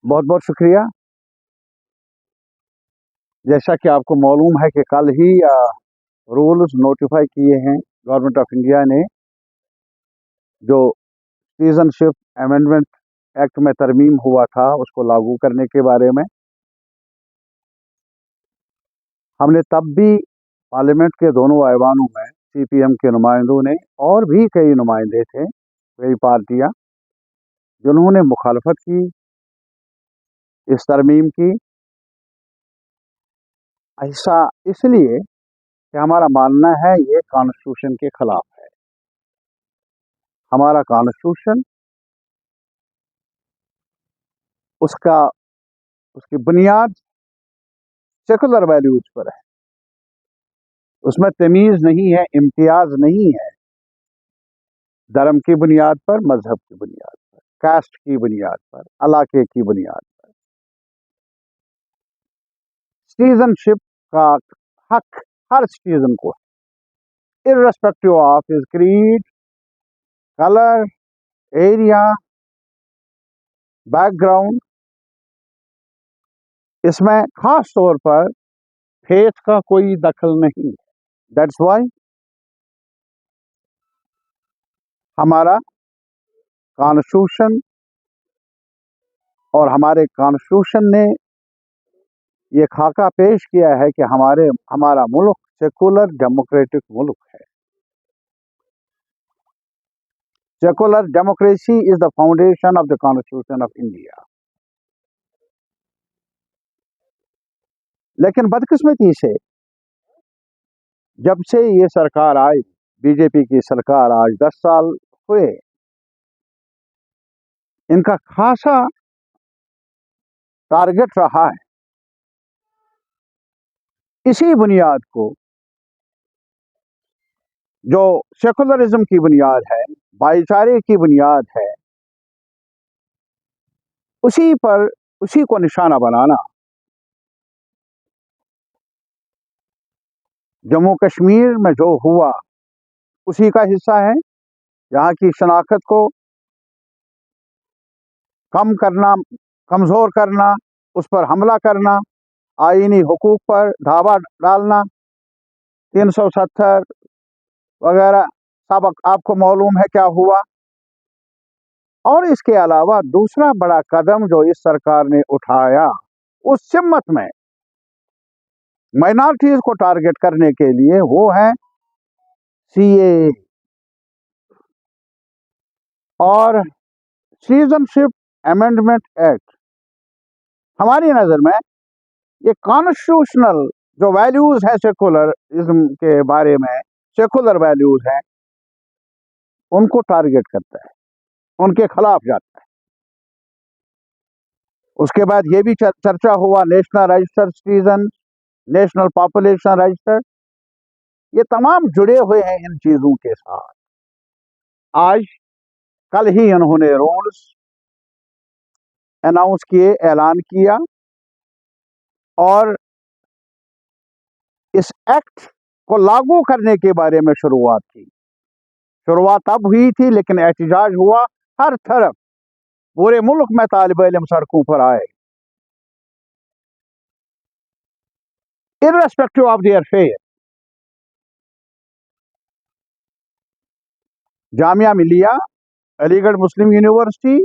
बहुत बहुत शुक्रिया। जैसा कि आपको मालूम है कि कल ही रूल्स नोटिफाई किए हैं गवर्नमेंट ऑफ इंडिया ने, जो सिटीजनशिप अमेंडमेंट एक्ट में तरमीम हुआ था उसको लागू करने के बारे में। हमने तब भी पार्लियामेंट के दोनों ऐवानों में सीपीएम के नुमाइंदों ने और भी कई नुमाइंदे थे, कई पार्टियां, जिन्होंने मुखालफत की इस तरमीम की। ऐसा इसलिए कि हमारा मानना है ये कॉन्स्टिट्यूशन के खिलाफ है। हमारा कॉन्स्टिट्यूशन उसकी बुनियाद सेकुलर वैल्यूज पर है। उसमें तमीज़ नहीं है, इम्तियाज नहीं है, धर्म की बुनियाद पर, मजहब की बुनियाद पर, कास्ट की बुनियाद पर, इलाके की बुनियाद पर। सिटीजनशिप का हक हर सिटीजन को है, irrespective of his creed, colour, area, background. इसमें खास तौर पर फेथ का कोई दखल नहीं है। दैट्स वाई हमारा कॉन्स्टिट्यूशन और हमारे कॉन्स्टिट्यूशन ने ये खाका पेश किया है कि हमारा मुल्क सेकुलर डेमोक्रेटिक मुल्क है। Secular democracy is the foundation of the constitution of India. लेकिन बदकिस्मती से जब से ये सरकार आई, बीजेपी की सरकार, आज 10 साल हुए, इनका खासा टारगेट रहा है इसी बुनियाद को, जो सेकुलरिज्म की बुनियाद है, भाईचारे की बुनियाद है, उसी को निशाना बनाना। जम्मू कश्मीर में जो हुआ उसी का हिस्सा है। यहाँ की शनाख्त को कम करना, कमज़ोर करना, उस पर हमला करना, आईनी हुकूक पर धावा डालना, 370 वगैरह सब आपको मालूम है क्या हुआ। और इसके अलावा दूसरा बड़ा कदम जो इस सरकार ने उठाया, उस सिमत में माइनॉरिटीज को टारगेट करने के लिए, वो है सीएए और सिटीजनशिप अमेंडमेंट एक्ट। हमारी नज़र में ये कॉन्स्टिट्यूशनल जो वैल्यूज है सेकुलरिज्म के बारे में, सेकुलर वैल्यूज हैं, उनको टारगेट करता है, उनके खिलाफ जाता है। उसके बाद ये भी चर्चा हुआ national register citizen, national population register, ये तमाम जुड़े हुए हैं इन चीजों के साथ। आज कल ही इन्होंने रूल्स अनाउंस किए, ऐलान किया, और इस एक्ट को लागू करने के बारे में शुरुआत की। शुरुआत तब हुई थी, लेकिन एहतजाज हुआ हर तरफ, पूरे मुल्क में तालिब इल्म सड़कों पर आए, irrespective of their faith. Jamia Millia, Aligarh Muslim university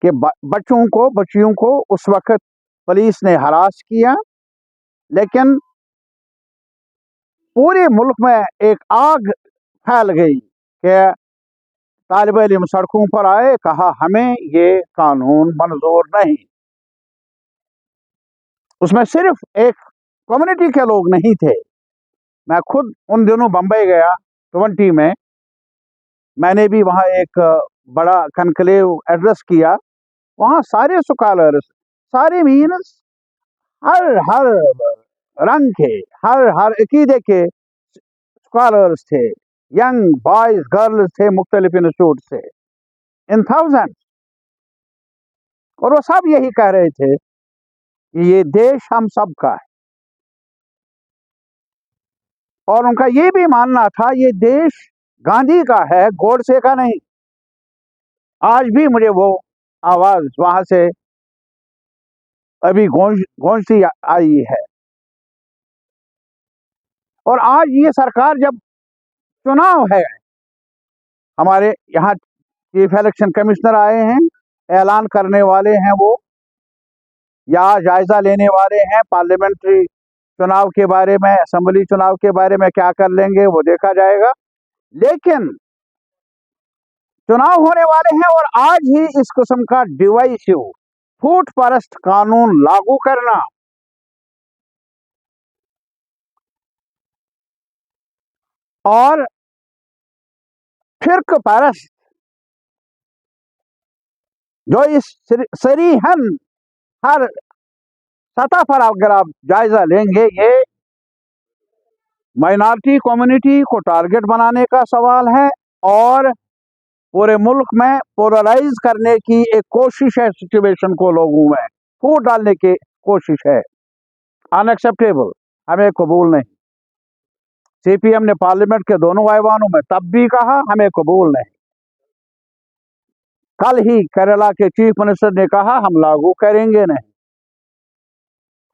के बच्चियों को उस वक्त पुलिस ने हरास किया, लेकिन पूरे मुल्क में एक आग फैल गई कि तालिब इल्म सड़कों पर आए, कहा हमें ये कानून मंजूर नहीं। उसमें सिर्फ एक कम्युनिटी के लोग नहीं थे। मैं खुद उन दिनों बम्बई गया 20 में, मैंने भी वहाँ एक बड़ा कनक्लेव एड्रेस किया। वहाँ सारे स्कॉलर्स, सारे मीन्स हर रंग के, हर अकीदे के स्कॉलर्स थे, यंग बॉयज गर्ल्स थे, मुख्तलिफ इंस्टीट्यूट से, इन थाउजेंड। और वो सब यही कह रहे थे कि ये देश हम सब का है, और उनका ये भी मानना था ये देश गांधी का है, गोडसे का नहीं। आज भी मुझे वो आवाज वहां से अभी गूंजती आई है। और आज ये सरकार, जब चुनाव है, हमारे यहाँ चीफ इलेक्शन कमिश्नर आए हैं, ऐलान करने वाले हैं वो, या जायजा लेने वाले हैं पार्लियामेंट्री चुनाव के बारे में, असेंबली चुनाव के बारे में क्या कर लेंगे वो देखा जाएगा। लेकिन चुनाव होने वाले हैं और आज ही इस किस्म का डिवाइसिव फूट परस्त कानून लागू करना और फिरक परस्त जो इस सरीहन हर सतह पर अगर आप जायजा लेंगे, ये माइनॉरिटी कम्युनिटी को टारगेट बनाने का सवाल है और पूरे मुल्क में पोलराइज करने की एक कोशिश है, सिचुएशन को लोगों में फूट डालने की कोशिश है। अनएक्सेप्टेबल, हमें कबूल नहीं। सीपीएम ने पार्लियामेंट के दोनों ऐवानों में तब भी कहा हमें कबूल नहीं। कल ही केरला के चीफ मिनिस्टर ने कहा हम लागू करेंगे नहीं।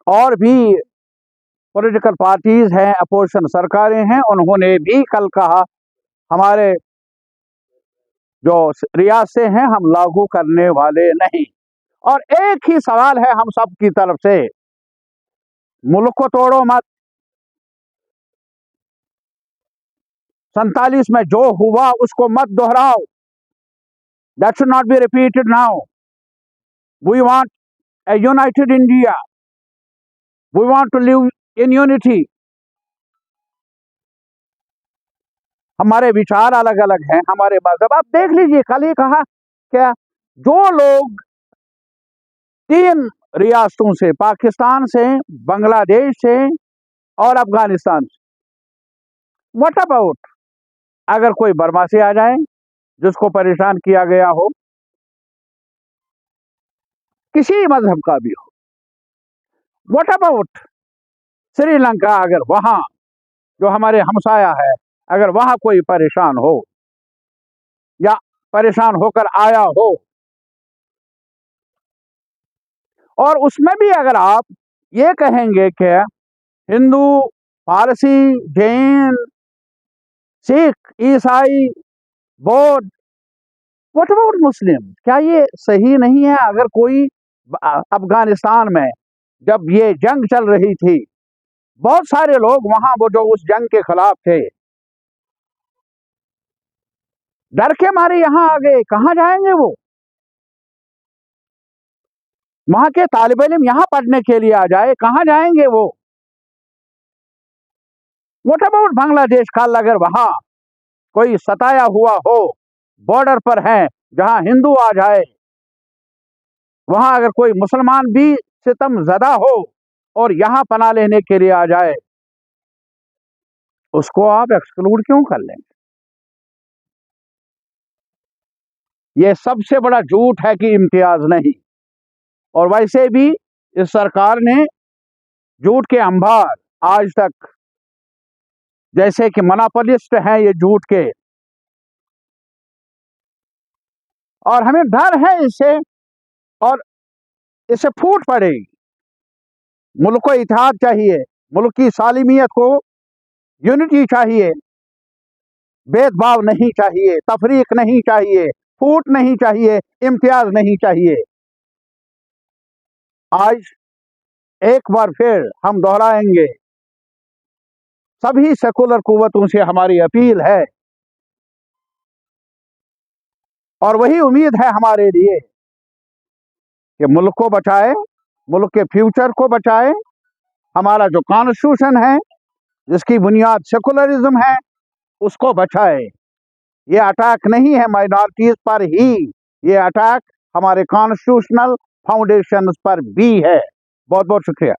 और भी पॉलिटिकल पार्टीज हैं, अपोजिशन सरकारें हैं, उन्होंने भी कल कहा हमारे जो रियासतें हैं हम लागू करने वाले नहीं। और एक ही सवाल है हम सब की तरफ से, मुल्क को तोड़ो मत। 47 में जो हुआ उसको मत दोहराओ। That should not be repeated now. We want a united India. We want to live in unity. हमारे विचार अलग अलग हैं, हमारे मजहब। आप देख लीजिए, कल ही कहा क्या, जो लोग 3 रियासतों से, पाकिस्तान से, बांग्लादेश से और अफगानिस्तान से, व्हाट अबाउट अगर कोई बर्मा से आ जाए जिसको परेशान किया गया हो, किसी मजहब का भी हो, व्हाट अबाउट श्रीलंका, अगर वहां जो हमारे हमसाया है अगर वहां कोई परेशान हो या परेशान होकर आया हो, और उसमें भी अगर आप ये कहेंगे कि हिंदू, पारसी, जैन, सिख, ईसाई, बौद्ध, व्हाट अबाउट मुस्लिम, क्या ये सही नहीं है? अगर कोई अफगानिस्तान में जब ये जंग चल रही थी, बहुत सारे लोग वहां वो जो उस जंग के खिलाफ थे, डर के मारे यहां आ गए, कहां जाएंगे वो? वहां के तालिब इल्म यहां पढ़ने के लिए आ जाए, कहां जाएंगे वो? व्हाट अबाउट बांग्लादेश का, अगर वहां कोई सताया हुआ हो, बॉर्डर पर है जहां हिंदू आ जाए, वहां अगर कोई मुसलमान भी सितम ज़दा हो और यहां पनाह लेने के लिए आ जाए, उसको आप एक्सक्लूड क्यों कर लेंगे? यह सबसे बड़ा झूठ है कि इम्तियाज नहीं। और वैसे भी इस सरकार ने झूठ के अंबार आज तक, जैसे कि मोनोपोलिस्ट हैं ये झूठ के, और हमें डर है इससे, और इससे फूट पड़ेगी। मुल्क को इत्तेहाद चाहिए, मुल्क की सालिमियत को यूनिटी चाहिए, भेदभाव नहीं चाहिए, तफरीक नहीं चाहिए, फूट नहीं चाहिए, इम्तियाज नहीं चाहिए। आज एक बार फिर हम दोहराएंगे, सभी सेकुलर कुव्वतों से हमारी अपील है और वही उम्मीद है हमारे लिए कि मुल्क को बचाए, मुल्क के फ्यूचर को बचाए। हमारा जो कॉन्स्टिट्यूशन है जिसकी बुनियाद सेकुलरिज्म है उसको बचाए। ये अटैक नहीं है माइनॉरिटीज पर ही, ये अटैक हमारे कॉन्स्टिट्यूशनल फाउंडेशन पर भी है। बहुत बहुत शुक्रिया।